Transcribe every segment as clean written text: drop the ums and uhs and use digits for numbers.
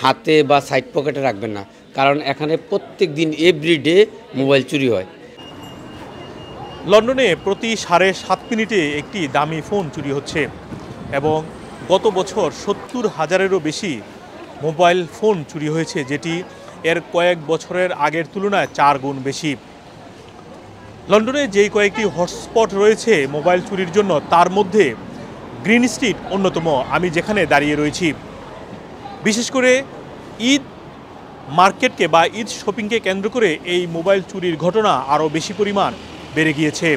হাতে বা সাইড পকেটে রাখবেন না, কারণ এখানে প্রত্যেক দিন এভরিডে মোবাইল চুরি হয়। লন্ডনে প্রতি 7.5 মিনিটে একটি দামি ফোন চুরি হচ্ছে এবং গত বছর 70,000-এরও বেশি মোবাইল ফোন চুরি হয়েছে, যেটি এর কয়েক বছরের আগের তুলনায় 4 গুণ বেশি। লন্ডনে যেই কয়েকটি হটস্পট রয়েছে মোবাইল চুরির জন্য, তার মধ্যে গ্রিন স্ট্রিট অন্যতম। আমি যেখানে দাঁড়িয়ে রয়েছি, বিশেষ করে ঈদ মার্কেটকে বা ঈদ শপিংকে কেন্দ্র করে এই মোবাইল চুরির ঘটনা আরও বেশি পরিমাণ বেড়ে গিয়েছে।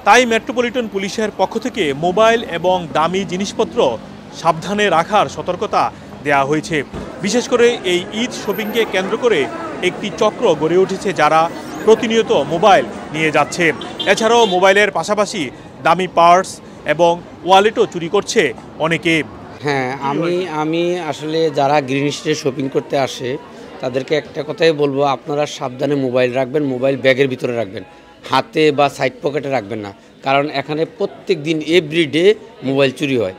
তাই মেট্রোপলিটন পুলিশের পক্ষ থেকে মোবাইল এবং দামি জিনিসপত্র সাবধানে রাখার সতর্কতা দেওয়া হয়েছে। বিশেষ করে এই ঈদ শপিংকে কেন্দ্র করে একটি চক্র গড়ে উঠেছে যারা প্রতিনিয়ত মোবাইল নিয়ে যাচ্ছে। এছাড়াও মোবাইলের পাশাপাশি দামি পার্স এবং ওয়ালেটও চুরি করছে অনেকে। হ্যাঁ, আমি আসলে যারা গ্রিন স্ট্রিটে শপিং করতে আসে তাদেরকে একটা কথাই বলবো, আপনারা সাবধানে মোবাইল রাখবেন, মোবাইল ব্যাগের ভিতরে রাখবেন, হাতে বা সাইড পকেটে রাখবেন না, কারণ এখানে প্রত্যেক দিন এভরিডে মোবাইল চুরি হয়।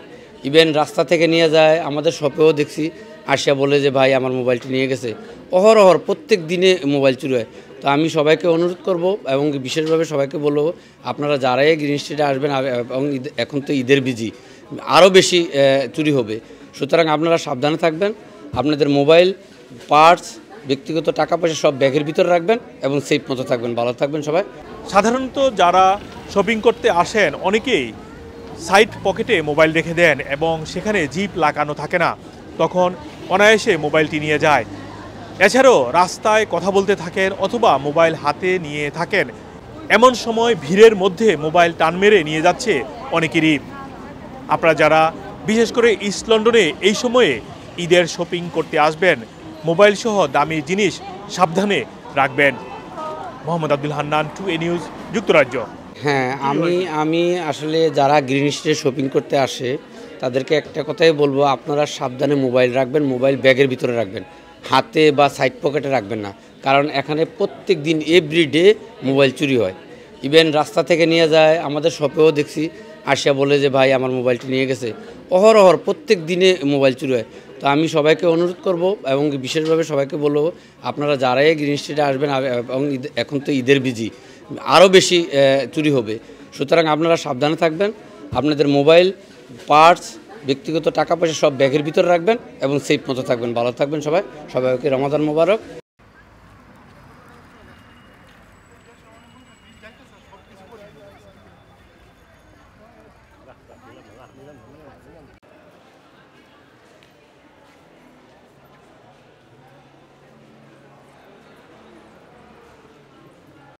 ইভেন রাস্তা থেকে নিয়ে যায়, আমাদের শপেও দেখছি, আসিয়া বলে যে ভাই আমার মোবাইলটি নিয়ে গেছে। অহরহ প্রত্যেক দিনে মোবাইল চুরি হয়। তো আমি সবাইকে অনুরোধ করব এবং বিশেষভাবে সবাইকে বলবো, আপনারা যারাই গ্রিন স্ট্রিটে আসবেন এবং এখন তো ঈদের বিজি, আরও বেশি চুরি হবে। সুতরাং আপনারা সাবধানে থাকবেন, আপনাদের মোবাইল, পার্স, ব্যক্তিগত টাকা পয়সা সব ব্যাগের ভিতরে রাখবেন এবং সেফ মতো থাকবেন। ভালো থাকবেন সবাই। সাধারণত যারা শপিং করতে আসেন অনেকেই সাইড পকেটে মোবাইল রেখে দেন এবং সেখানে জিপ লাগানো থাকে না, তখন অনায়াসে মোবাইলটি নিয়ে যায়। এছাড়াও রাস্তায় কথা বলতে থাকেন অথবা মোবাইল হাতে নিয়ে থাকেন, এমন সময় ভিড়ের মধ্যে মোবাইল টান মেরে নিয়ে যাচ্ছে অনেকেরই। আপনারা যারা বিশেষ করে ইস্ট লন্ডনে এই সময়ে ঈদের শপিং করতে আসবেন, মোবাইল সহ দামি জিনিস সাবধানে রাখবেন। মোহাম্মদ আব্দুল হান্নান, 2A নিউজ, যুক্তরাজ্য। হ্যাঁ, আমি আসলে যারা গ্রিন স্ট্রিটে শপিং করতে আসে তাদেরকে একটা কথাই বলবো, আপনারা সাবধানে মোবাইল রাখবেন, মোবাইল ব্যাগের ভিতরে রাখবেন, হাতে বা সাইড পকেটে রাখবেন না, কারণ এখানে প্রত্যেক দিন এভরিডে মোবাইল চুরি হয়। ইভেন রাস্তা থেকে নিয়ে যায়, আমাদের শপেও দেখছি, আসিয়া বলে যে ভাই আমার মোবাইলটি নিয়ে গেছে। অহরহ প্রত্যেক দিনে মোবাইল চুরি হয়। তো আমি সবাইকে অনুরোধ করব এবং বিশেষভাবে সবাইকে বলবো, আপনারা যারাই গ্রিন স্ট্রিটে আসবেন এবং এখন তো ঈদের বিজি, আরও বেশি চুরি হবে। সুতরাং আপনারা সাবধানে থাকবেন, আপনাদের মোবাইল, পার্স, ব্যক্তিগত টাকা পয়সা সব ব্যাগের ভিতরে রাখবেন এবং সেফ মতো থাকবেন। ভালো থাকবেন সবাই। সবাইকে রমাদান মোবারক।